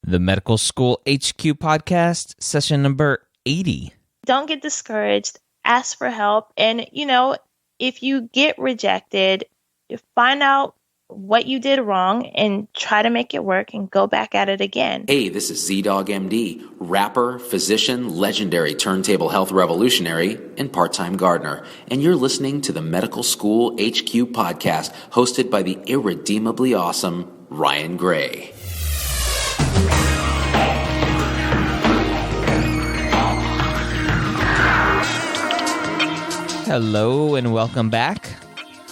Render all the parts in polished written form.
the Medical School HQ podcast, session number 80. Don't get discouraged. Ask for help. And, if you get rejected, find out what you did wrong and try to make it work and go back at it again. Hey, this is Z-Dog MD, rapper, physician, legendary turntable health revolutionary, and part-time gardener. And you're listening to the Medical School HQ podcast, hosted by the irredeemably awesome Ryan Gray. Hello and welcome back.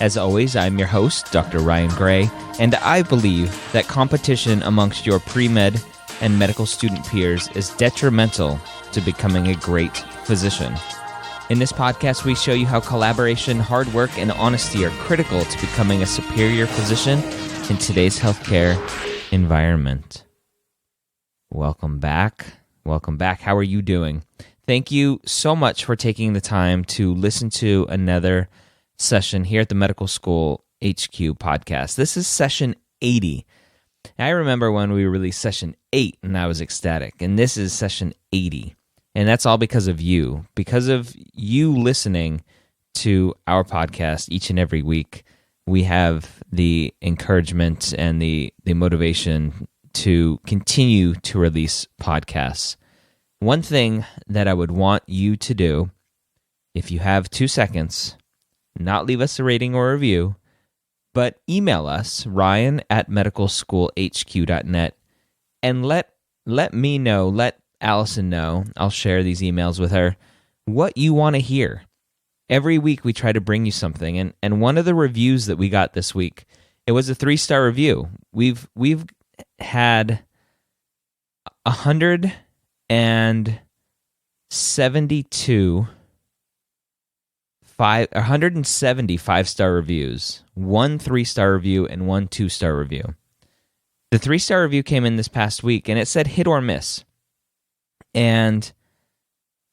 As always, I'm your host, Dr. Ryan Gray, and I believe that competition amongst your pre-med and medical student peers is detrimental to becoming a great physician. In this podcast, we show you how collaboration, hard work, and honesty are critical to becoming a superior physician in today's healthcare environment. Welcome back. Welcome back. How are you doing? Thank you so much for taking the time to listen to another session here at the Medical School HQ podcast. This is session 80. I remember when we released session 8 and I was ecstatic, and this is session 80. And that's all because of you listening to our podcast each and every week. We have the encouragement and the motivation to continue to release podcasts. One thing that I would want you to do, if you have 2 seconds, not leave us a rating or review, but email us, ryan@medicalschoolhq.net, and let me know, let Allison know, I'll share these emails with her, what you want to hear. Every week we try to bring you something, and one of the reviews that we got this week, it was a 3-star review. We've had 170 5-star reviews, 1 3-star review, and 1 2-star review. The 3-star review came in this past week, and it said hit or miss. And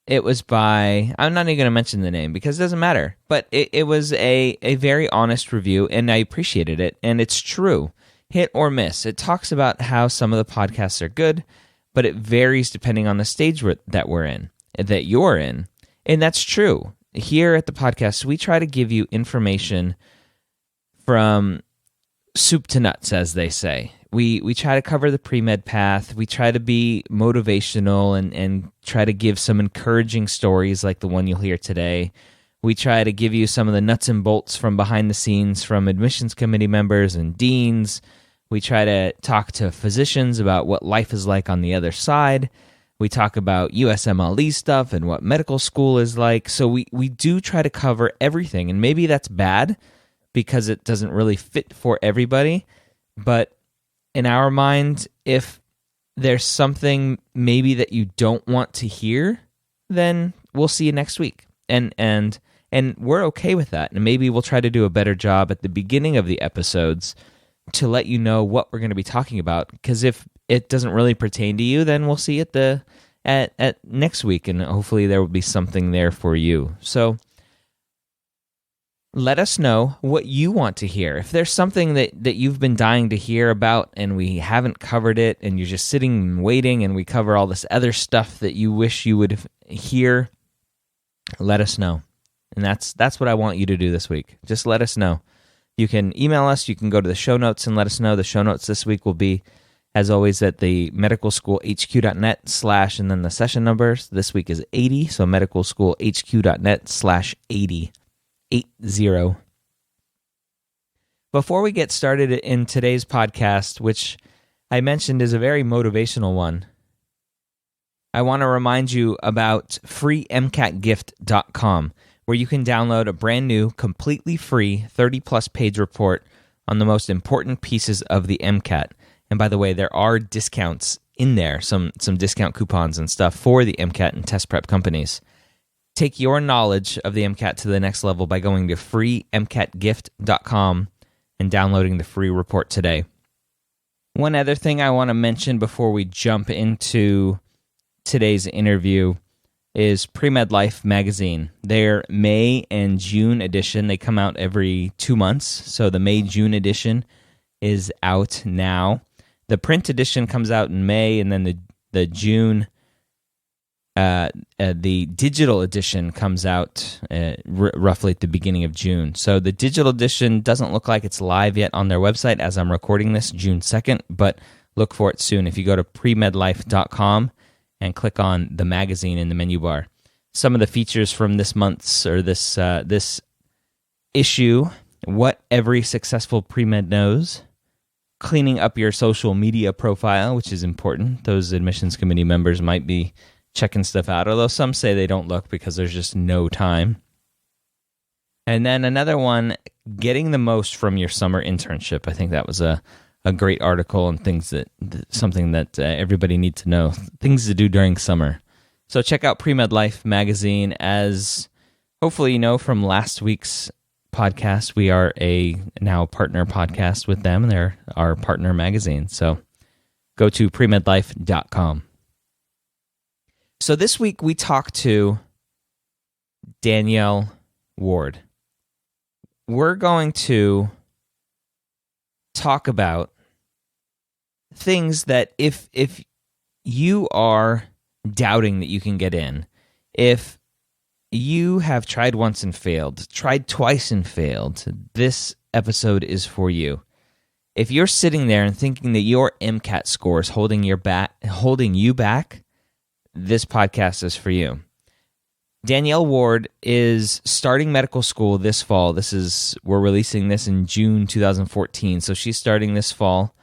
it was by, I'm not even going to mention the name because it doesn't matter, but it was a very honest review, and I appreciated it, and it's true. Hit or miss. It talks about how some of the podcasts are good, but it varies depending on the stage that we're in, that you're in, and that's true. Here at the podcast, we try to give you information from soup to nuts, as they say. We try to cover the pre-med path. We try to be motivational and try to give some encouraging stories like the one you'll hear today. We try to give you some of the nuts and bolts from behind the scenes from admissions committee members and deans. We try to talk to physicians about what life is like on the other side. We talk about USMLE stuff and what medical school is like. So we do try to cover everything. And maybe that's bad because it doesn't really fit for everybody. But in our mind, if there's something maybe that you don't want to hear, then we'll see you next week. And we're okay with that. And maybe we'll try to do a better job at the beginning of the episodes to let you know what we're going to be talking about. Because if it doesn't really pertain to you, then we'll see it at next week, and hopefully there will be something there for you. So let us know what you want to hear. If there's something that you've been dying to hear about and we haven't covered it, and you're just sitting and waiting and we cover all this other stuff that you wish you would hear, let us know. And that's what I want you to do this week. Just let us know. You can email us. You can go to the show notes and let us know. The show notes this week will be, as always, at the medicalschoolhq.net/ and then the session numbers. This week is 80, so medicalschoolhq.net/80. 80. Before we get started in today's podcast, which I mentioned is a very motivational one, I want to remind you about freemcatgift.com, where you can download a brand new, completely free 30-plus page report on the most important pieces of the MCAT. And by the way, there are discounts in there, some discount coupons and stuff for the MCAT and test prep companies. Take your knowledge of the MCAT to the next level by going to freemcatgift.com and downloading the free report today. One other thing I want to mention before we jump into today's interview is Pre-Med Life magazine. Their May and June edition, they come out every 2 months, so the May-June edition is out now. The print edition comes out in May, and then the June, the digital edition comes out roughly at the beginning of June. So the digital edition doesn't look like it's live yet on their website as I'm recording this, June 2nd, but look for it soon. If you go to premedlife.com and click on the magazine in the menu bar. Some of the features from this month's or this issue: what every successful pre-med knows, cleaning up your social media profile, which is important. Those admissions committee members might be checking stuff out, although some say they don't look because there's just no time. And then another one, getting the most from your summer internship. I think that was a great article and something that everybody needs to know, things to do during summer. So check out Pre-Med Life magazine. As hopefully you know from last week's podcast, we are now a partner podcast with them. They're our partner magazine. So go to premedlife.com. So this week we talked to Danielle Ward. We're going to talk about things that if you are doubting that you can get in, if you have tried once and failed, tried twice and failed, this episode is for you. If you're sitting there and thinking that your MCAT score is holding you back, this podcast is for you. Danielle Ward is starting medical school this fall. We're releasing this in June 2014, so she's starting this fall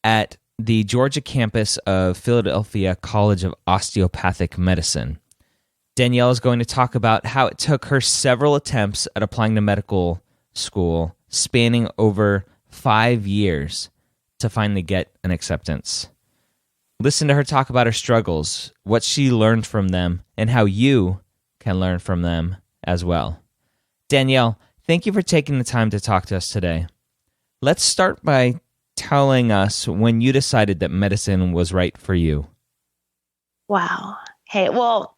at the Georgia campus of Philadelphia College of Osteopathic Medicine. Danielle is going to talk about how it took her several attempts at applying to medical school, spanning over 5 years, to finally get an acceptance. Listen to her talk about her struggles, what she learned from them, and how you can learn from them as well. Danielle, thank you for taking the time to talk to us today. Let's start by telling us when you decided that medicine was right for you. Wow. Hey, well,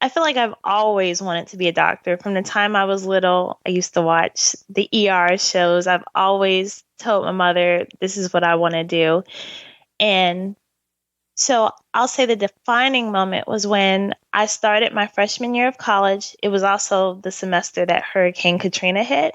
I feel like I've always wanted to be a doctor. From the time I was little, I used to watch the ER shows. I've always told my mother, this is what I want to do. And so I'll say the defining moment was when I started my freshman year of college. It was also the semester that Hurricane Katrina hit.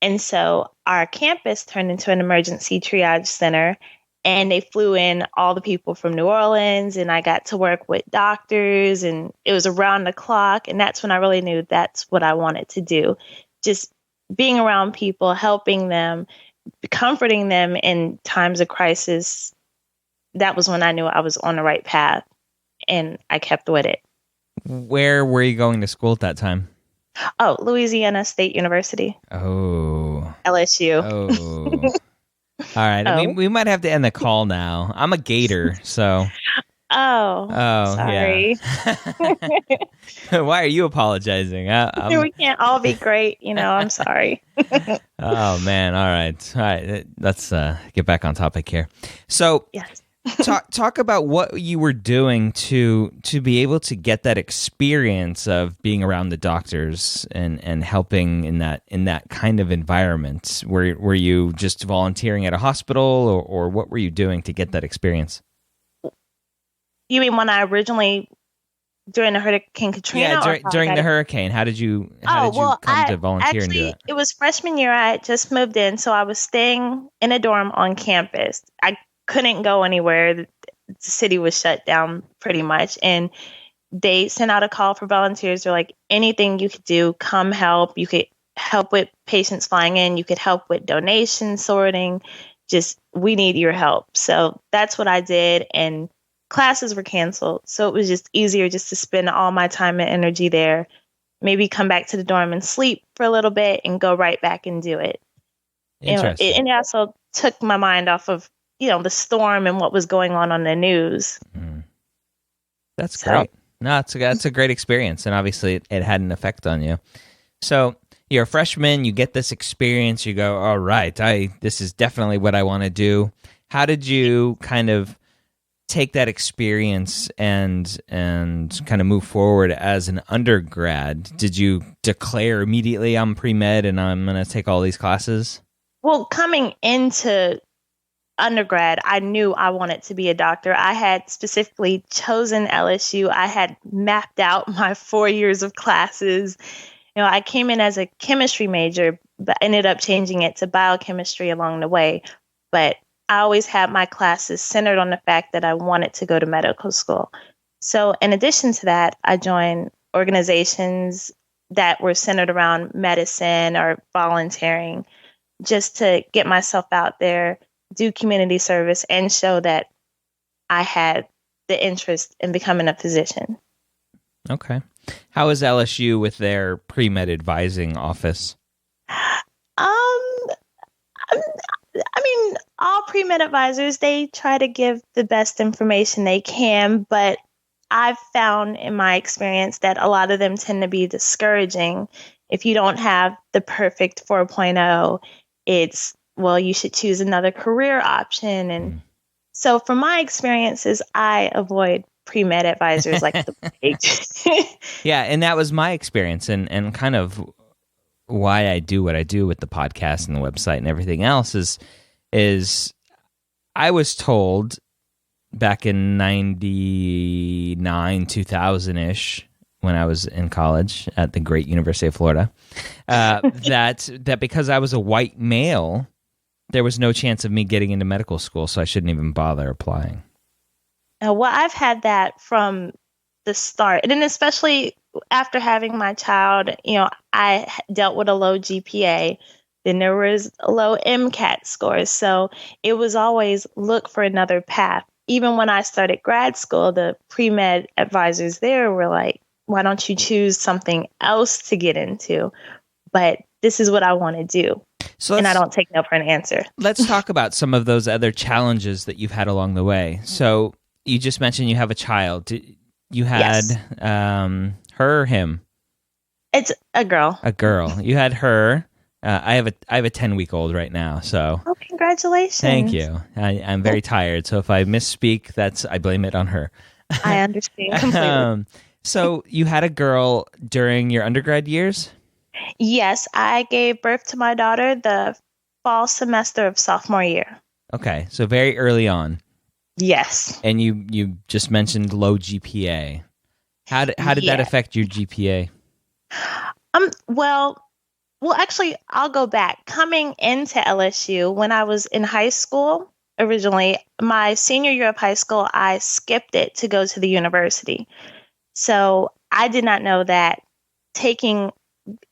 And so our campus turned into an emergency triage center, and they flew in all the people from New Orleans, and I got to work with doctors, and it was around the clock. And that's when I really knew that's what I wanted to do. Just being around people, helping them, comforting them in times of crisis. That was when I knew I was on the right path, and I kept with it. Where were you going to school at that time? Oh, Louisiana State University. Oh. LSU. Oh. All right. Oh. We might have to end the call now. I'm a Gator, so. Oh, sorry. Yeah. Why are you apologizing? We can't all be great. I'm sorry. Oh, man. All right. Let's get back on topic here. So, yes. Talk about what you were doing to be able to get that experience of being around the doctors and helping in that kind of environment. Were you just volunteering at a hospital, or what were you doing to get that experience? You mean when I originally during the Hurricane Katrina? Yeah, during the hurricane. How did you come to volunteer and do it? It was freshman year. I had just moved in, so I was staying in a dorm on campus. I couldn't go anywhere. The city was shut down pretty much. And they sent out a call for volunteers. They're like, anything you could do, come help. You could help with patients flying in. You could help with donation sorting. Just, we need your help. So that's what I did. And classes were canceled. So it was just easier just to spend all my time and energy there. Maybe come back to the dorm and sleep for a little bit and go right back and do it. Interesting. And it also took my mind off of the storm and what was going on the news. That's great. No, that's a great experience. And obviously it had an effect on you. So you're a freshman, you get this experience, you go, all right, this is definitely what I want to do. How did you kind of take that experience and kind of move forward as an undergrad? Did you declare immediately, I'm pre-med and I'm going to take all these classes? Well, coming into undergrad, I knew I wanted to be a doctor. I had specifically chosen LSU. I had mapped out my 4 years of classes. I came in as a chemistry major, but ended up changing it to biochemistry along the way. But I always had my classes centered on the fact that I wanted to go to medical school. So in addition to that, I joined organizations that were centered around medicine or volunteering, just to get myself out there, do community service, and show that I had the interest in becoming a physician. Okay. How is LSU with their pre-med advising office? I mean, all pre-med advisors, they try to give the best information they can, but I've found in my experience that a lot of them tend to be discouraging. If you don't have the perfect 4.0, it's, well, you should choose another career option. And so from my experiences, I avoid pre-med advisors like the plague. Yeah, and that was my experience, and kind of why I do what I do with the podcast and the website and everything else is I was told back in 99, 2000-ish, when I was in college at the great University of Florida, that because I was a white male, there was no chance of me getting into medical school, so I shouldn't even bother applying. Well, I've had that from the start. And then especially after having my child, I dealt with a low GPA. Then there was a low MCAT scores. So it was always look for another path. Even when I started grad school, the pre-med advisors there were like, why don't you choose something else to get into? But this is what I want to do. And I don't take no for an answer. Let's talk about some of those other challenges that you've had along the way. So you just mentioned you have a child. You had her or him? It's a girl. A girl. You had her. I have a 10-week-old right now. So. Oh, congratulations! Thank you. I'm very tired, so if I misspeak, I blame it on her. I understand completely. So you had a girl during your undergrad years? Yes, I gave birth to my daughter the fall semester of sophomore year. Okay, so very early on. Yes. And you just mentioned low GPA. How did that affect your GPA? Well, actually, I'll go back. Coming into LSU, when I was in high school, originally, my senior year of high school, I skipped it to go to the university. So I did not know that taking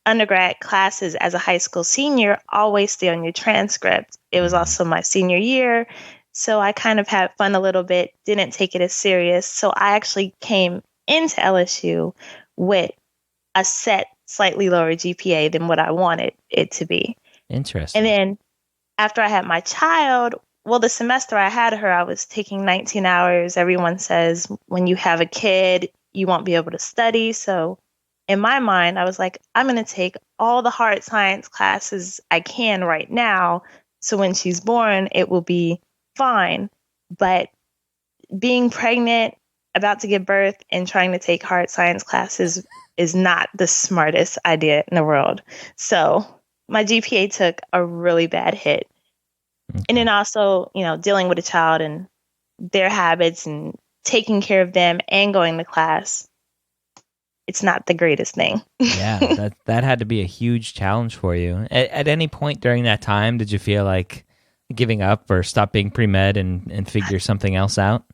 undergrad classes as a high school senior always stay on your transcript. It was also my senior year. So I kind of had fun a little bit, didn't take it as serious. So I actually came into LSU with a set slightly lower GPA than what I wanted it to be. Interesting. And then after I had my child, well, the semester I had her, I was taking 19 hours. Everyone says when you have a kid, you won't be able to study. So in my mind, I was like, I'm going to take all the hard science classes I can right now. So when she's born, it will be fine. But being pregnant, about to give birth, and trying to take hard science classes is not the smartest idea in the world. So my GPA took a really bad hit. Okay. And then also, dealing with a child and their habits and taking care of them and going to class. It's not the greatest thing. Yeah, that had to be a huge challenge for you. At any point during that time, did you feel like giving up or stop being pre-med and figure something else out?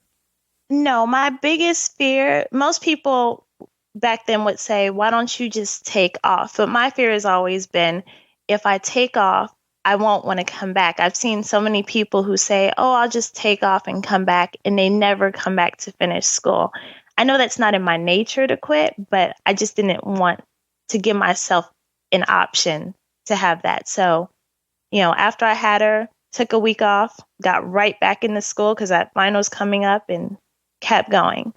No, my biggest fear, most people back then would say, why don't you just take off? But my fear has always been, if I take off, I won't want to come back. I've seen so many people who say, oh, I'll just take off and come back, and they never come back to finish school. I know that's not in my nature to quit, but I just didn't want to give myself an option to have that. So, after I had her, took a week off, got right back into school because that finals coming up, and kept going.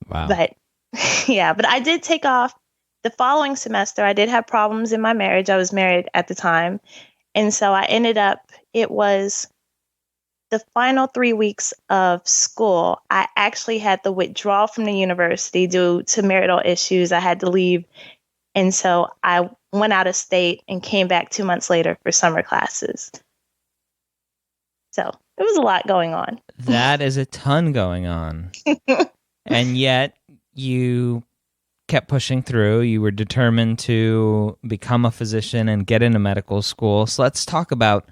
Wow. But I did take off the following semester. I did have problems in my marriage. I was married at the time. And so I ended up, it was the final 3 weeks of school. I actually had to withdraw from the university due to marital issues. I had to leave. And so I went out of state and came back 2 months later for summer classes. So it was a lot going on. That is a ton going on. And yet you kept pushing through. You were determined to become a physician and get into medical school. So let's talk about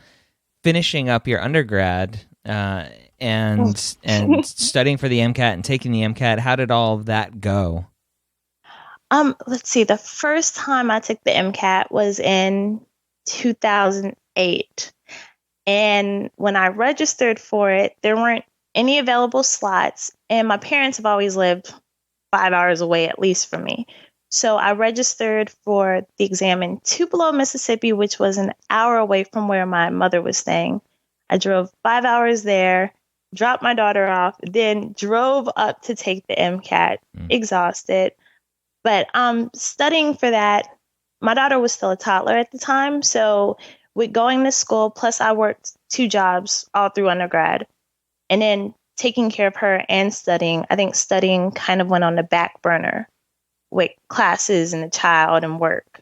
finishing up your undergrad and studying for the MCAT and taking the MCAT. How did all of that go? Let's see. The first time I took the MCAT was in 2008. And when I registered for it, there weren't any available slots. And my parents have always lived 5 hours away, at least from me. So I registered for the exam in Tupelo, Mississippi, which was an hour away from where my mother was staying. I drove 5 hours there, dropped my daughter off, then drove up to take the MCAT, exhausted. But studying for that, my daughter was still a toddler at the time. So with going to school, plus I worked 2 jobs all through undergrad, and then taking care of her and studying. I think studying kind of went on the back burner with classes and the child and work.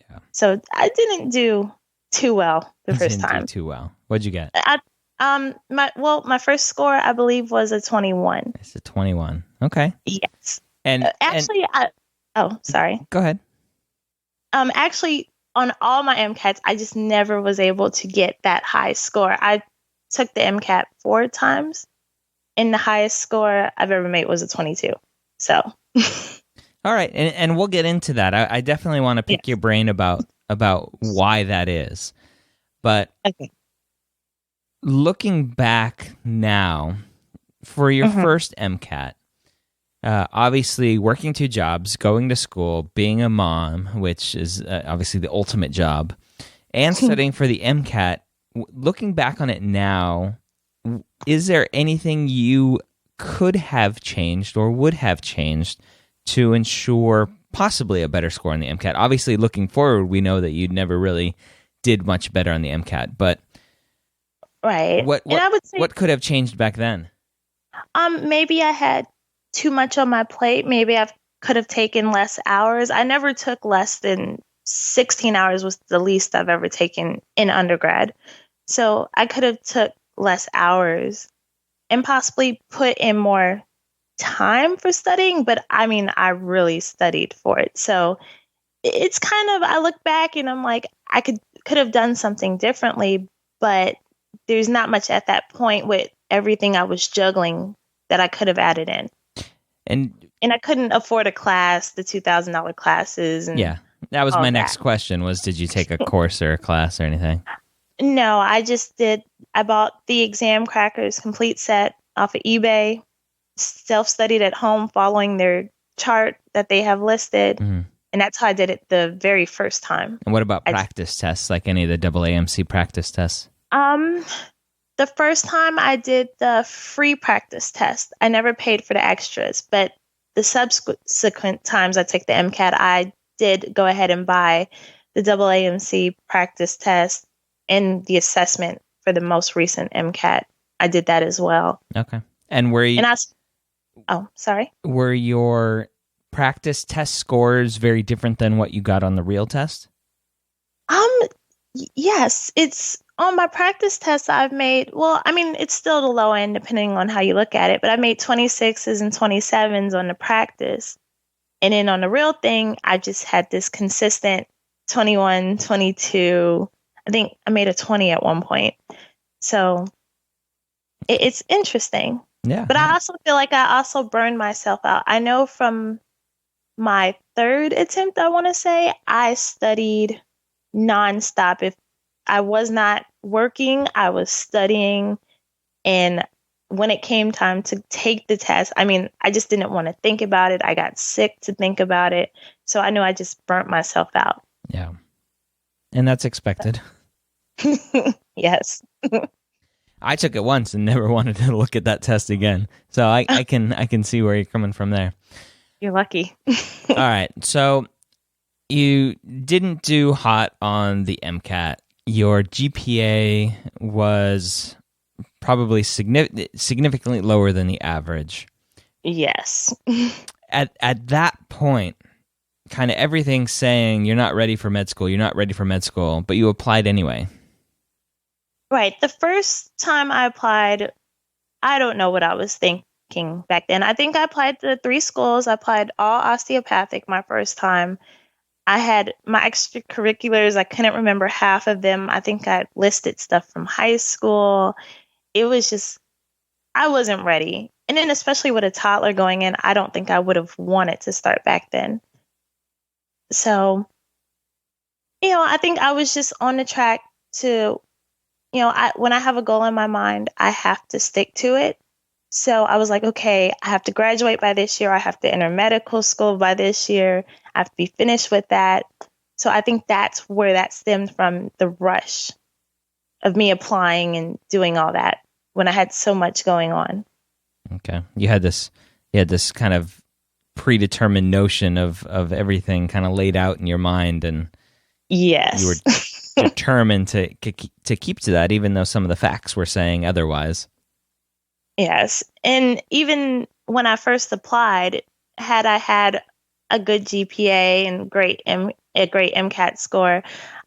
Yeah. So I didn't do too well the first time. Too well. What'd you get? My first score, I believe, was a 21. It's a 21. Okay. Yes. And sorry. Go ahead. Actually, on all my MCATs, I just never was able to get that high score. I took the MCAT 4 times, and the highest score I've ever made was a 22. So. All right, and we'll get into that. I definitely want to pick your brain about why that is. But looking back now, for your first MCAT, obviously working 2 jobs, going to school, being a mom, which is obviously the ultimate job, and studying for the MCAT, looking back on it now, is there anything you could have changed or would have changed to ensure possibly a better score on the MCAT? Obviously, looking forward, we know that you never really did much better on the MCAT, but right. What I would say, what could have changed back then? Maybe I had too much on my plate. Maybe I could have taken less hours. I never took less than 16 hours was the least I've ever taken in undergrad. So I could have took less hours and possibly put in more time for studying. But I mean, I really studied for it. So it's kind of, I look back and I'm like, I could have done something differently, but there's not much at that point with everything I was juggling that I could have added in. And I couldn't afford a class, the $2,000 classes. And yeah, that was my next question was, did you take a course or a class or anything? No, I bought the exam crackers complete set off of eBay, self-studied at home following their chart that they have listed. Mm-hmm. And that's how I did it the very first time. And what about practice tests, like any of the AAMC practice tests? The first time I did the free practice test, I never paid for the extras, but the subsequent times I took the MCAT, I did go ahead and buy the AAMC practice test and the assessment for the most recent MCAT. I did that as well. Okay. And were you... sorry? Were your practice test scores very different than what you got on the real test? Yes, it's on my practice tests I've made, it's still the low end depending on how you look at it, but I made 26s and 27s on the practice. And then on the real thing, I just had this consistent 21, 22. I think I made a 20 at one point. So it's interesting. Yeah. But I also feel like I also burned myself out. I know from my 3rd attempt, I want to say, I studied nonstop. If I was not working, I was studying. And when it came time to take the test, I just didn't want to think about it. I got sick to think about it. So I knew I just burnt myself out. Yeah. And that's expected. Yes. I took it once and never wanted to look at that test again. So I can see where you're coming from there. You're lucky. All right. So you didn't do hot on the MCAT. Your GPA was probably significantly lower than the average. Yes. At that point, kind of everything's saying you're not ready for med school, but you applied anyway. Right. The first time I applied, I don't know what I was thinking back then. I think I applied to 3 schools. I applied all osteopathic my first time. I had my extracurriculars. I couldn't remember half of them. I think I listed stuff from high school. It was just, I wasn't ready. And then, especially with a toddler going in, I don't think I would have wanted to start back then. So, I think I was just on the track to, when I have a goal in my mind, I have to stick to it. So I was like, okay, I have to graduate by this year. I have to enter medical school by this year. I have to be finished with that. So I think that's where that stemmed from, the rush of me applying and doing all that when I had so much going on. Okay. You had this kind of predetermined notion of everything kind of laid out in your mind, and yes, you were determined to keep to that, even though some of the facts were saying otherwise. Yes. And even when I first applied, had I had a good GPA and a great MCAT score,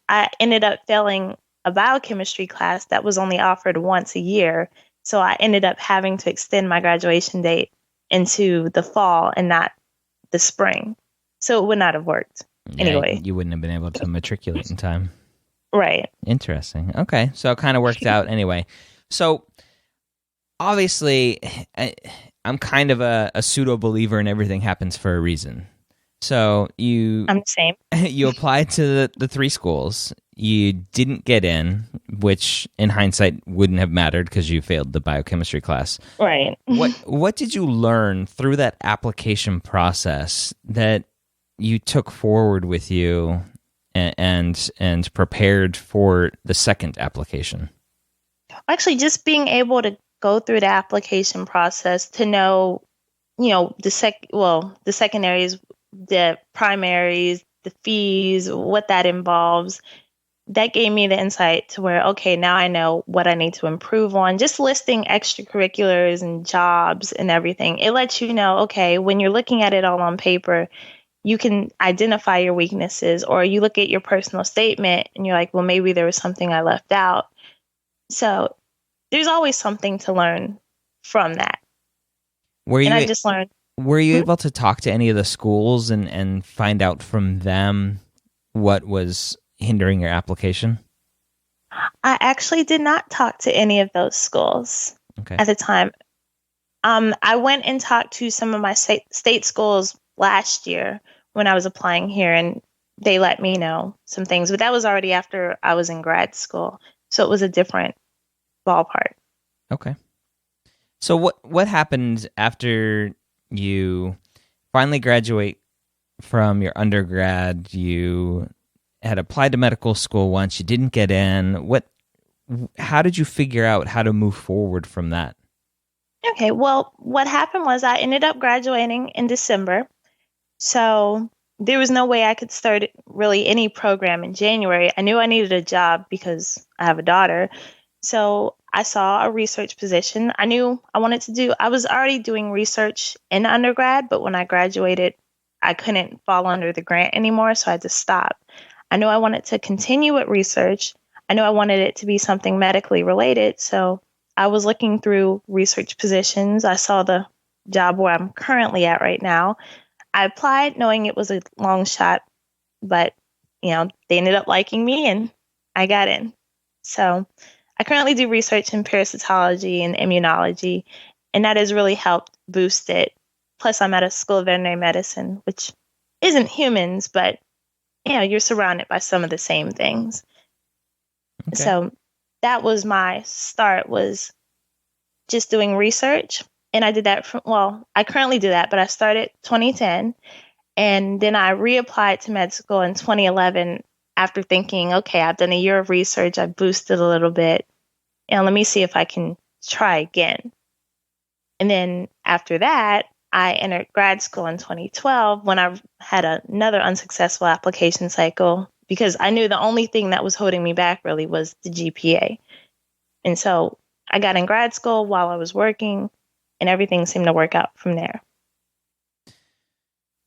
I ended up failing a biochemistry class that was only offered once a year. So I ended up having to extend my graduation date into the fall and not the spring. So it would not have worked anyway. You wouldn't have been able to matriculate in time. Right. Interesting. Okay. So it kind of worked out anyway. So obviously, I'm kind of a pseudo believer in everything happens for a reason. So I'm the same. You applied to the 3 schools. You didn't get in, which in hindsight wouldn't have mattered because you failed the biochemistry class. Right. What did you learn through that application process that you took forward with you and prepared for the second application? Actually, just being able to go through the application process to know, the secondaries, the primaries, the fees, what that involves. That gave me the insight to where, okay, now I know what I need to improve on. Just listing extracurriculars and jobs and everything. It lets you know, okay, when you're looking at it all on paper, you can identify your weaknesses, or you look at your personal statement and you're like, well, maybe there was something I left out. So there's always something to learn from that. I just learned. Were you able to talk to any of the schools and find out from them what was hindering your application? I actually did not talk to any of those schools at the time. I went and talked to some of my state schools last year when I was applying here, and they let me know some things. But that was already after I was in grad school, so it was a different ballpark. Okay. So what happened after you finally graduate from your undergrad? You had applied to medical school once, you didn't get in. How did you figure out how to move forward from that? Okay, well, what happened was I ended up graduating in December. So there was no way I could start really any program in January. I knew I needed a job because I have a daughter. So I saw a research position. I knew I was already doing research in undergrad, but when I graduated, I couldn't fall under the grant anymore, so I had to stop. I knew I wanted to continue with research. I knew I wanted it to be something medically related, so I was looking through research positions. I saw the job where I'm currently at right now. I applied knowing it was a long shot, but they ended up liking me and I got in. So I currently do research in parasitology and immunology, and that has really helped boost it. Plus, I'm at a school of veterinary medicine, which isn't humans, but you're surrounded by some of the same things. Okay. So that was my start, was just doing research. And I did that I currently do that, but I started 2010. And then I reapplied to med school in 2011 after thinking, okay, I've done a year of research. I boosted a little bit. And let me see if I can try again. And then after that, I entered grad school in 2012 when I had another unsuccessful application cycle, because I knew the only thing that was holding me back really was the GPA. And so I got in grad school while I was working, and everything seemed to work out from there.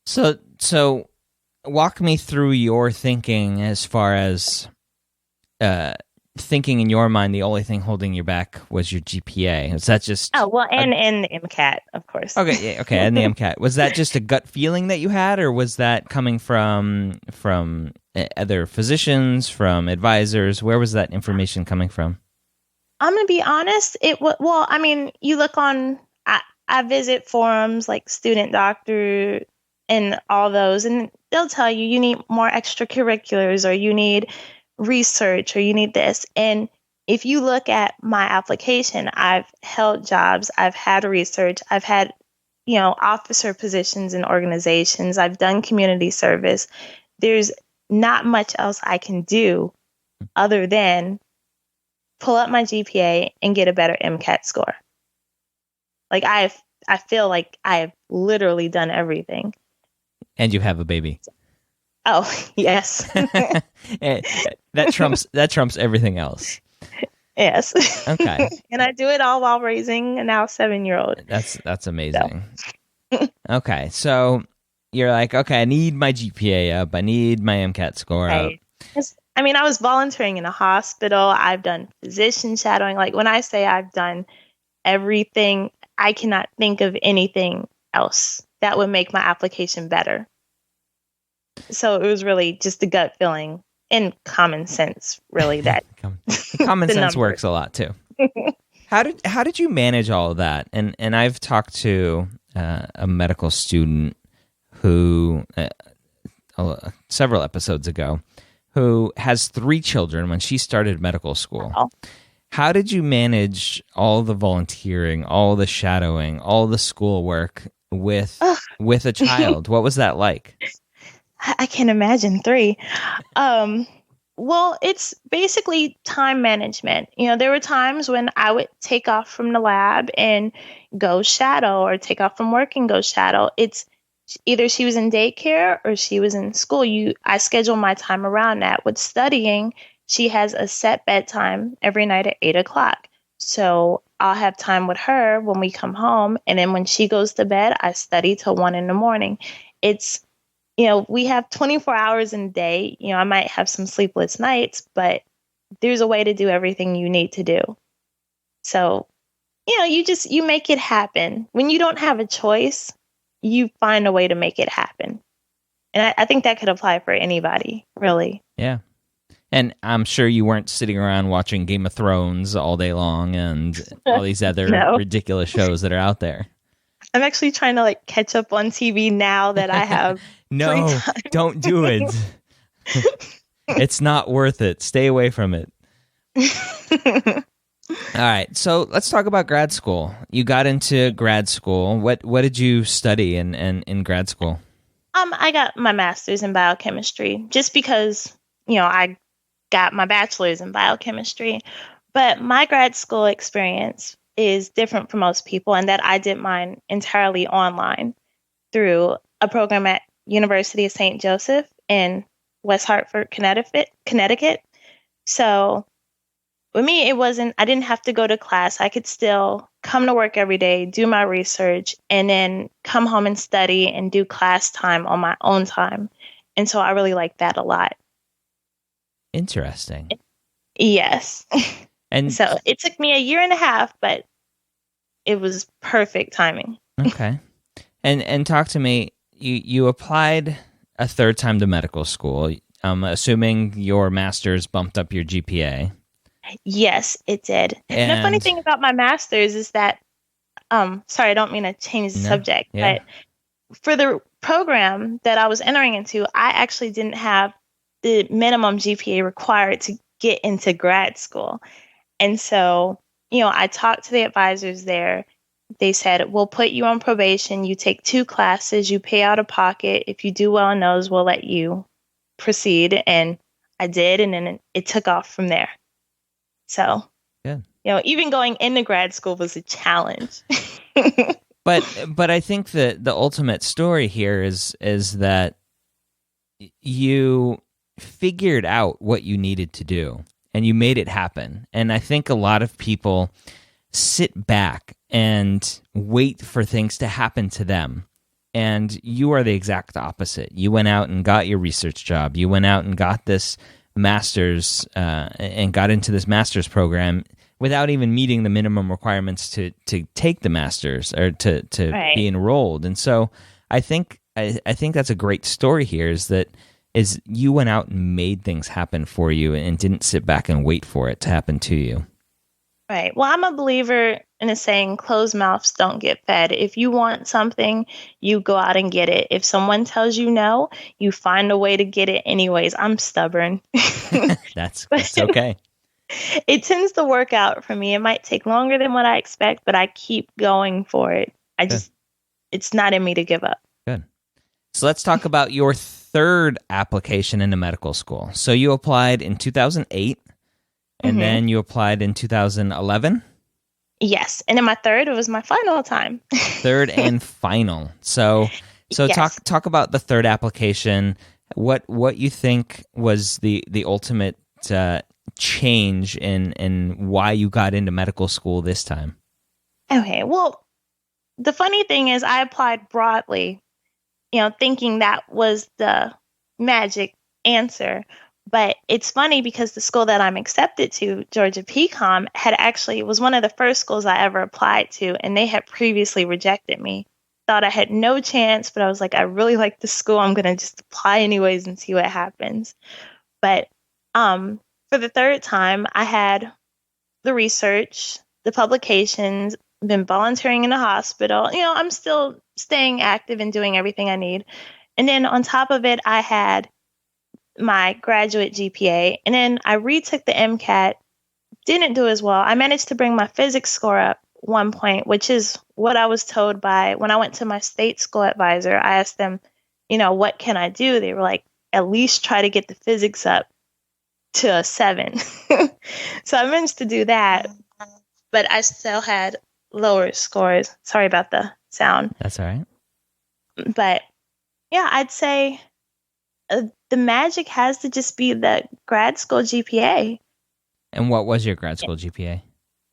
So walk me through your thinking as far as thinking in your mind the only thing holding you back was your GPA. Is that just... Oh, well, and the MCAT, of course. Okay, yeah, okay, and the MCAT. Was that just a gut feeling that you had, or was that coming from other physicians, from advisors? Where was that information coming from? I'm going to be honest. Well, I mean, you look on, I visit forums like Student Doctor and all those, and they'll tell you you need more extracurriculars, or you need research, or you need this. And if you look at my application, I've held jobs, I've had research, I've had, officer positions in organizations, I've done community service. There's not much else I can do other than pull up my GPA and get a better MCAT score. Like I feel like I've literally done everything. And you have a baby. Oh, yes. That trumps everything else. Yes. Okay. And I do it all while raising a now 7-year-old. That's amazing. So. Okay, so you're like, okay, I need my GPA up. I need my MCAT score up. I mean, I was volunteering in a hospital. I've done physician shadowing. Like when I say I've done everything, I cannot think of anything else that would make my application better. So it was really just a gut feeling and common sense, really. That common sense works a lot too. How did you manage all of that? And I've talked to a medical student who several episodes ago, who has 3 children when she started medical school. Oh. How did you manage all the volunteering, all the shadowing, all the schoolwork with a child? What was that like? I can imagine 3. Well, it's basically time management. There were times when I would take off from the lab and go shadow, or take off from work and go shadow. It's either she was in daycare or she was in school. I schedule my time around that. With studying, she has a set bedtime every night at 8:00. So I'll have time with her when we come home. And then when she goes to bed, I study till 1 a.m. It's, we have 24 hours in a day. I might have some sleepless nights, but there's a way to do everything you need to do. So, you make it happen. When you don't have a choice, you find a way to make it happen. And I think that could apply for anybody, really. Yeah. And I'm sure you weren't sitting around watching Game of Thrones all day long and all these other ridiculous shows that are out there. I'm actually trying to catch up on TV now that I have No, don't do it. It's not worth it. Stay away from it. All right, so let's talk about grad school. You got into grad school. What did you study in grad school? I got my master's in biochemistry just because, I got my bachelor's in biochemistry. But my grad school experience is different from most people, in that I did mine entirely online through a program at University of St. Joseph in West Hartford, Connecticut. So with me, I didn't have to go to class. I could still come to work every day, do my research, and then come home and study and do class time on my own time. And so I really like that a lot. Interesting. Yes. And so it took me 1.5 years, but it was perfect timing. Okay. And talk to me, you applied a 3rd time to medical school. I'm assuming your master's bumped up your GPA. Yes, it did. And the funny thing about my master's is that, sorry, I don't mean to change the subject, but for the program that I was entering into, I actually didn't have the minimum GPA required to get into grad school. And so, I talked to the advisors there. They said, we'll put you on probation. You take 2 classes, you pay out of pocket. If you do well in those, we'll let you proceed. And I did. And then it took off from there. So, good. Even going into grad school was a challenge. But I think that the ultimate story here is that you figured out what you needed to do and you made it happen. And I think a lot of people sit back and wait for things to happen to them. And you are the exact opposite. You went out and got your research job. You went out and got this master's and got into this master's program without even meeting the minimum requirements to take the master's or to be enrolled. And so I think that's a great story here is you went out and made things happen for you and didn't sit back and wait for it to happen to you. Right. Well, I'm a believer in a saying, closed mouths don't get fed. If you want something, you go out and get it. If someone tells you no, you find a way to get it anyways. I'm stubborn. That's okay. It tends to work out for me. It might take longer than what I expect, but I keep going for it. It's not in me to give up. Good. So let's talk about your third application into medical school. So you applied in 2008. And then you applied in 2011? Yes. And in my third, it was my final time. Third and final. So yes. Talk about the third application. What you think was the ultimate change in why you got into medical school this time? Okay. Well, the funny thing is I applied broadly, thinking that was the magic answer. But it's funny because the school that I'm accepted to, Georgia PCOM, was one of the first schools I ever applied to, and they had previously rejected me. Thought I had no chance, but I was like, I really like the school. I'm going to just apply anyways and see what happens. But for the third time, I had the research, the publications, been volunteering in the hospital. I'm still staying active and doing everything I need. And then on top of it, I had my graduate GPA, and then I retook the MCAT, didn't do as well. I managed to bring my physics score up 1 point, which is what I was told by when I went to my state school advisor. I asked them, what can I do? They were like, at least try to get the physics up to a 7. So I managed to do that, but I still had lower scores. Sorry about the sound. That's all right. But yeah, I'd say the magic has to just be the grad school GPA. And what was your grad school GPA?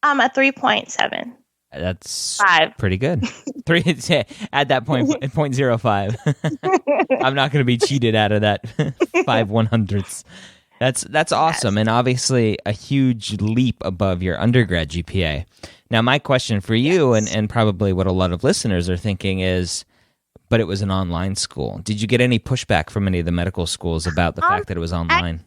A 3.7. That's 5. Pretty good. At that point, 0.05. I'm not going to be cheated out of that 5/100ths. That's awesome, and obviously a huge leap above your undergrad GPA. Now, my question for you, and probably what a lot of listeners are thinking is, but it was an online school. Did you get any pushback from any of the medical schools about the fact that it was online?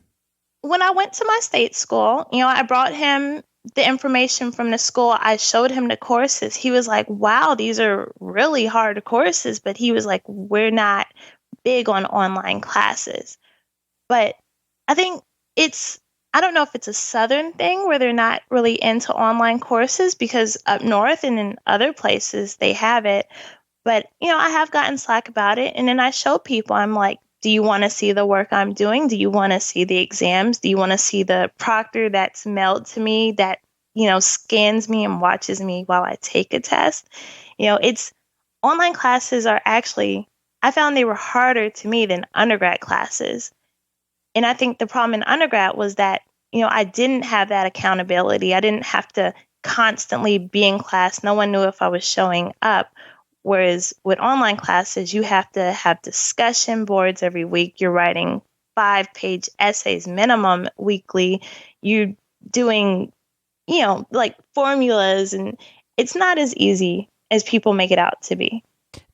When I went to my state school, I brought him the information from the school. I showed him the courses. He was like, wow, these are really hard courses. But he was like, we're not big on online classes. But I think I don't know if it's a Southern thing where they're not really into online courses, because up north and in other places they have it. But, I have gotten slack about it. And then I show people, I'm like, do you want to see the work I'm doing? Do you want to see the exams? Do you want to see the proctor that's mailed to me that, scans me and watches me while I take a test? Online classes are actually, I found they were harder to me than undergrad classes. And I think the problem in undergrad was that, I didn't have that accountability. I didn't have to constantly be in class. No one knew if I was showing up. Whereas with online classes, you have to have discussion boards every week. You're writing 5-page essays minimum weekly. You're doing, like formulas, and it's not as easy as people make it out to be.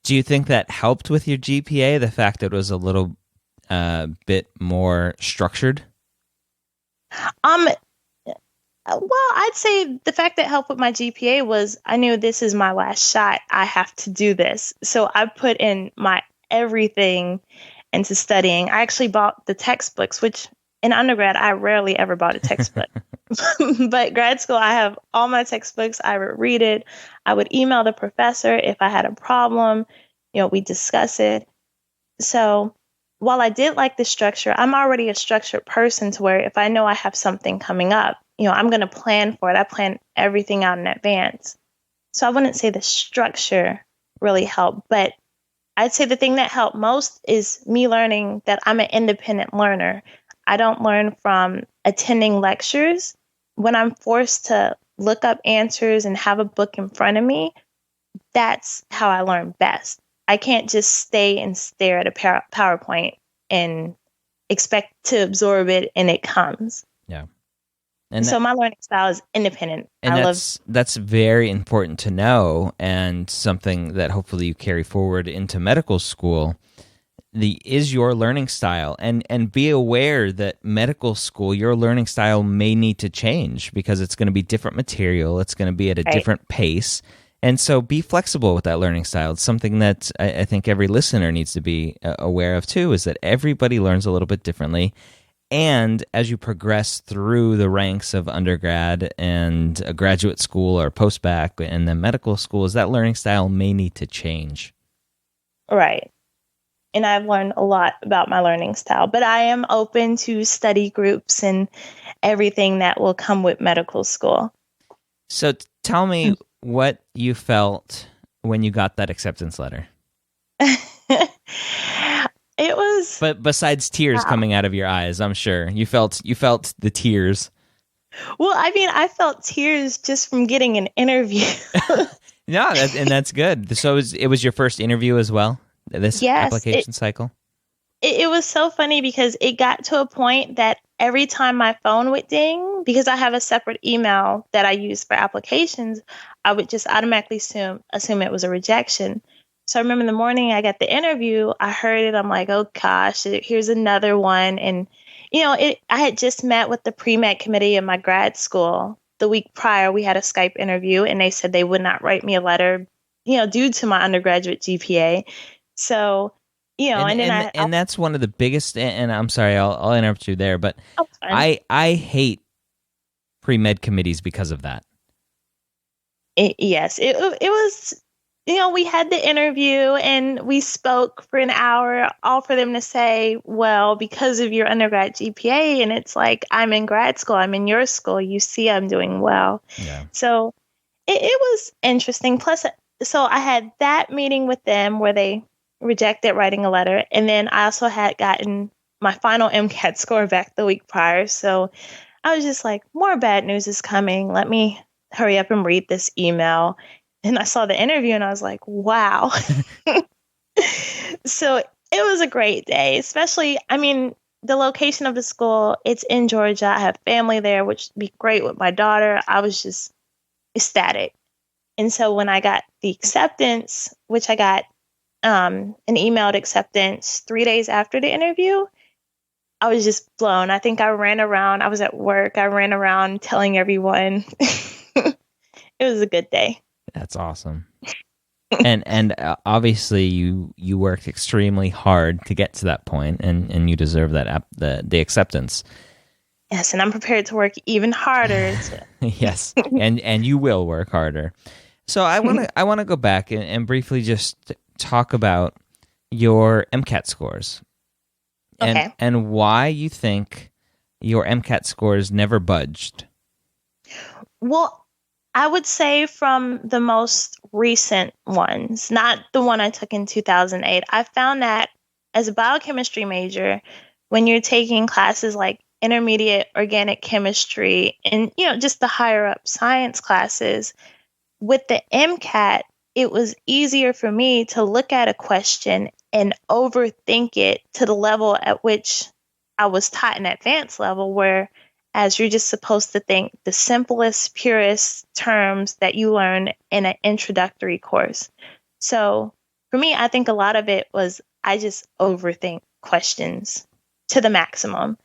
Do you think that helped with your GPA, the fact that it was a little bit more structured? Well, I'd say the fact that helped with my GPA was I knew this is my last shot. I have to do this. So I put in my everything into studying. I actually bought the textbooks, which in undergrad, I rarely ever bought a textbook. But grad school, I have all my textbooks. I would read it. I would email the professor if I had a problem. We discuss it. So while I did like the structure, I'm already a structured person to where if I know I have something coming up, I'm going to plan for it. I plan everything out in advance. So I wouldn't say the structure really helped, but I'd say the thing that helped most is me learning that I'm an independent learner. I don't learn from attending lectures. When I'm forced to look up answers and have a book in front of me, that's how I learn best. I can't just stay and stare at a PowerPoint and expect to absorb it and it comes. Yeah. And so my learning style is independent. And that's very important to know, and something that hopefully you carry forward into medical school. Is your learning style, and be aware that medical school, your learning style may need to change because it's going to be different material. It's going to be at a different pace. And so be flexible with that learning style. It's something that I think every listener needs to be aware of too, is that everybody learns a little bit differently. And as you progress through the ranks of undergrad and a graduate school or post-bac and then medical school, is that learning style may need to change. Right. And I've learned a lot about my learning style, but I am open to study groups and everything that will come with medical school. So tell me what you felt when you got that acceptance letter. It was... But besides tears coming out of your eyes, I'm sure you felt the tears. Well, I mean, I felt tears just from getting an interview. No, and that's good. So it was your first interview as well? This application cycle? It was so funny because it got to a point that every time my phone would ding, because I have a separate email that I use for applications, I would just automatically assume it was a rejection. So I remember in the morning I got the interview, I heard it, I'm like, oh gosh, here's another one. And, I had just met with the pre-med committee in my grad school. The week prior, we had a Skype interview and they said they would not write me a letter, due to my undergraduate GPA. So, and that's one of the biggest, and I'm sorry, I'll interrupt you there, but I hate pre-med committees because of that. Yes, it was, we had the interview and we spoke for an hour, all for them to say, well, because of your undergrad GPA, and it's like, I'm in grad school, I'm in your school, you see I'm doing well. Yeah. So it was interesting. Plus, so I had that meeting with them where they rejected writing a letter. And then I also had gotten my final MCAT score back the week prior. So I was just like, more bad news is coming. Let me hurry up and read this email. And I saw the interview and I was like, wow. So it was a great day, especially, the location of the school, it's in Georgia. I have family there, which would be great with my daughter. I was just ecstatic. And so when I got the acceptance, which I got an emailed acceptance 3 days after the interview, I was just blown. I think I ran around. I was at work. I ran around telling everyone. It was a good day. That's awesome. and obviously you worked extremely hard to get to that point, and you deserve that the acceptance. Yes, and I'm prepared to work even harder. Yes, and you will work harder. So I want to go back and briefly just talk about your MCAT scores, and why you think your MCAT scores never budged. Well, I would say from the most recent ones, not the one I took in 2008, I found that as a biochemistry major, when you're taking classes like intermediate organic chemistry and, just the higher up science classes, with the MCAT, it was easier for me to look at a question and overthink it to the level at which I was taught an advanced level, where as you're just supposed to think the simplest, purest terms that you learn in an introductory course. So for me, I think a lot of it was I just overthink questions to the maximum.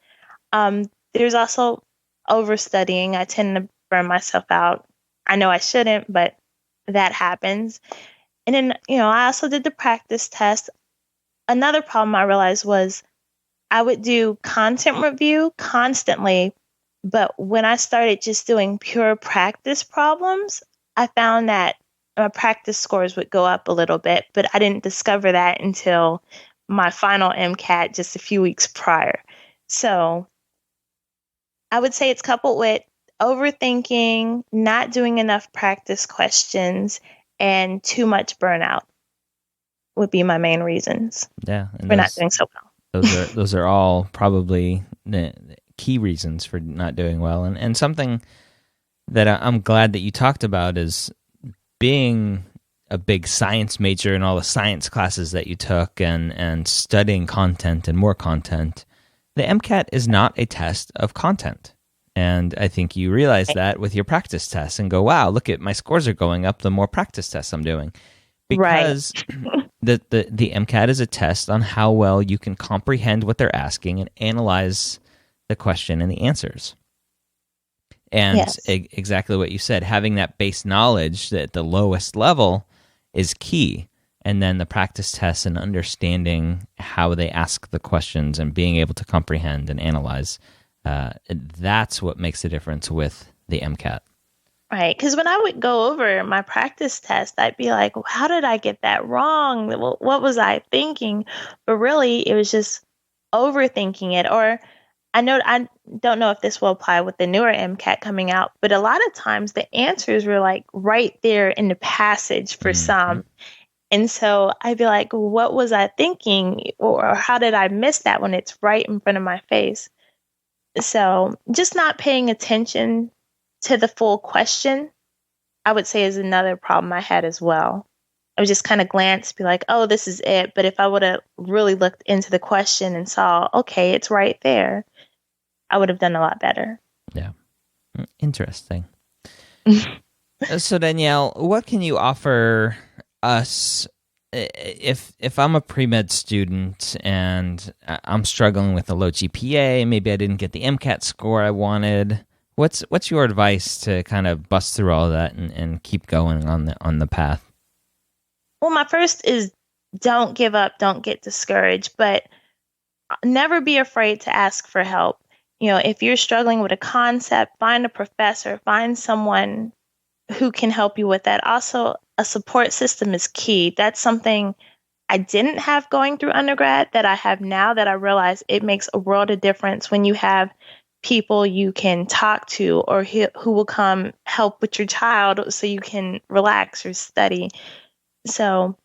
There's also overstudying. I tend to burn myself out. I know I shouldn't, but that happens. And then, I also did the practice test. Another problem I realized was I would do content review constantly, but when I started just doing pure practice problems, I found that my practice scores would go up a little bit, but I didn't discover that until my final MCAT just a few weeks prior. So I would say it's coupled with overthinking, not doing enough practice questions, and too much burnout would be my main reasons for not doing so well. Those are all probably the key reasons for not doing well. And something that I'm glad that you talked about is being a big science major and all the science classes that you took and studying content and more content. The MCAT is not a test of content. And I think you realize that with your practice tests and go, wow, look at my scores are going up the more practice tests I'm doing. Because the MCAT is a test on how well you can comprehend what they're asking and analyze the question and the answers. And exactly what you said, having that base knowledge at the lowest level is key. And then the practice tests and understanding how they ask the questions and being able to comprehend and analyze, that's what makes the difference with the MCAT. Right, because when I would go over my practice test, I'd be like, how did I get that wrong? What was I thinking? But really, it was just overthinking it. Or I don't know if this will apply with the newer MCAT coming out, but a lot of times the answers were like right there in the passage for some. And so I'd be like, what was I thinking? Or how did I miss that when it's right in front of my face? So just not paying attention to the full question, I would say, is another problem I had as well. I would just kind of glance, be like, oh, this is it. But if I would have really looked into the question and saw, okay, it's right there, I would have done a lot better. Yeah. Interesting. So Danielle, what can you offer us if I'm a pre-med student and I'm struggling with a low GPA, maybe I didn't get the MCAT score I wanted? What's your advice to kind of bust through all of that and keep going on the path? Well, my first is don't give up, don't get discouraged, but never be afraid to ask for help. You know, if you're struggling with a concept, find a professor, find someone who can help you with that. Also, a support system is key. That's something I didn't have going through undergrad that I have now, that I realize it makes a world of difference when you have people you can talk to or who will come help with your child so you can relax or study. So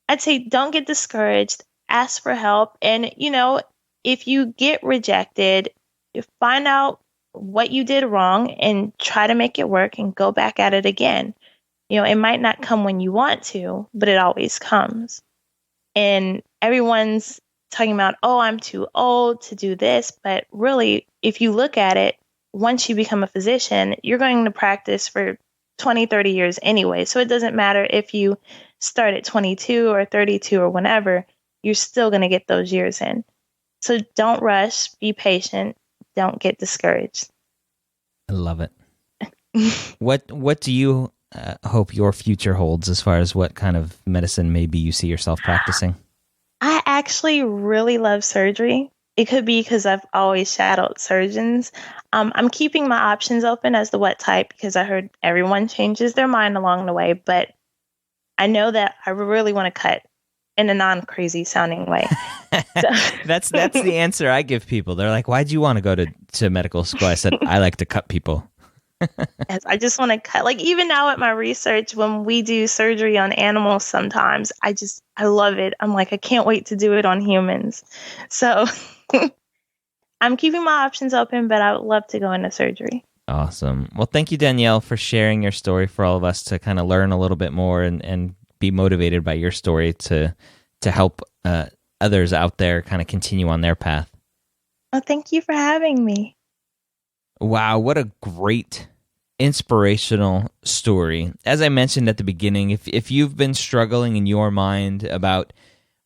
I'd say don't get discouraged, ask for help. And, you know, if you get rejected, find out what you did wrong and try to make it work and go back at it again. You know, it might not come when you want to, but it always comes. And everyone's talking about, oh, I'm too old to do this. But really, if you look at it, once you become a physician, you're going to practice for 20, 30 years anyway. So it doesn't matter if you start at 22 or 32 or whenever, you're still going to get those years in. So don't rush, be patient, don't get discouraged. I love it. What do you hope your future holds as far as what kind of medicine maybe you see yourself practicing? I actually really love surgery. It could be because I've always shadowed surgeons. I'm keeping my options open as to what type because I heard everyone changes their mind along the way. But I know that I really want to cut in a non-crazy sounding way. So. That's the answer I give people. They're like, why'd you want to go to medical school? I said, I like to cut people. Yes, I just want to cut. Like even now at my research, when we do surgery on animals sometimes, I love it. I'm like, I can't wait to do it on humans. So I'm keeping my options open, but I would love to go into surgery. Awesome. Well, thank you, Danielle, for sharing your story for all of us to kind of learn a little bit more and be motivated by your story to help others out there kind of continue on their path. Well, thank you for having me. Wow, what a great inspirational story. As I mentioned at the beginning, if you've been struggling in your mind about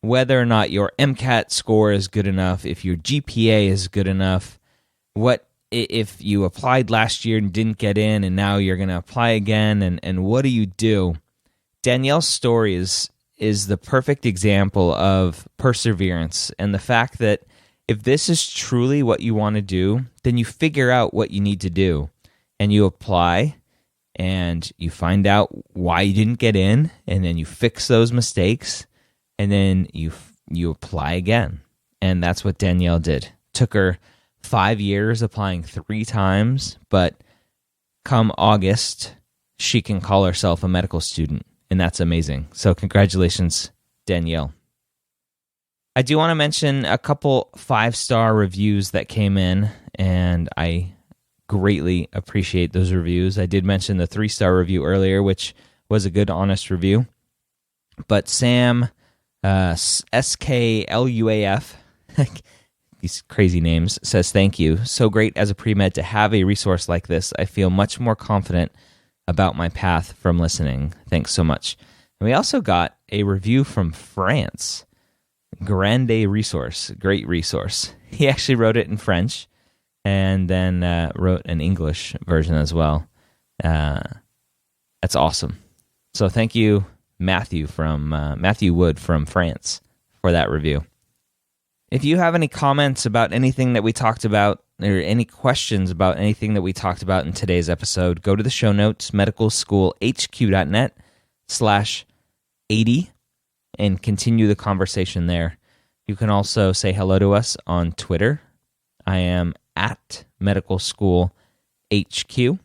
whether or not your MCAT score is good enough, if your GPA is good enough, what if you applied last year and didn't get in and now you're going to apply again, and what do you do? Danielle's story is the perfect example of perseverance and the fact that if this is truly what you want to do, then you figure out what you need to do and you apply and you find out why you didn't get in and then you fix those mistakes and then you apply again. And that's what Danielle did. Took her 5 years applying 3 times, but come August, she can call herself a medical student, and that's amazing. So congratulations, Danielle. I do want to mention a couple 5-star reviews that came in, and I greatly appreciate those reviews. I did mention the 3-star review earlier, which was a good, honest review. But Sam, SKLUAF, these crazy names, says, thank you. So great as a pre-med to have a resource like this. I feel much more confident about my path from listening. Thanks so much. And we also got a review from France. Grande resource, great resource. He actually wrote it in French and then wrote an English version as well. That's awesome. So thank you, Matthew Wood from France, for that review. If you have any comments about anything that we talked about or any questions about anything that we talked about in today's episode, go to the show notes, medicalschoolhq.net/80, and continue the conversation there. You can also say hello to us on Twitter. I am at medicalschoolhq.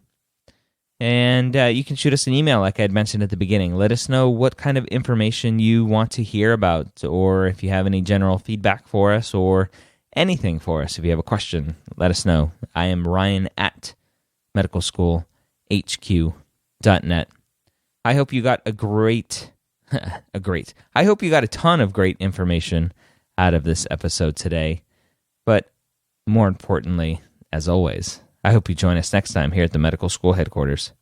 And you can shoot us an email like I had mentioned at the beginning. Let us know what kind of information you want to hear about, or if you have any general feedback for us, or anything for us. If you have a question, let us know. I am Ryan at medicalschoolhq.net. I hope you got I hope you got a ton of great information out of this episode today. But more importantly, as always, I hope you join us next time here at the Medical School Headquarters.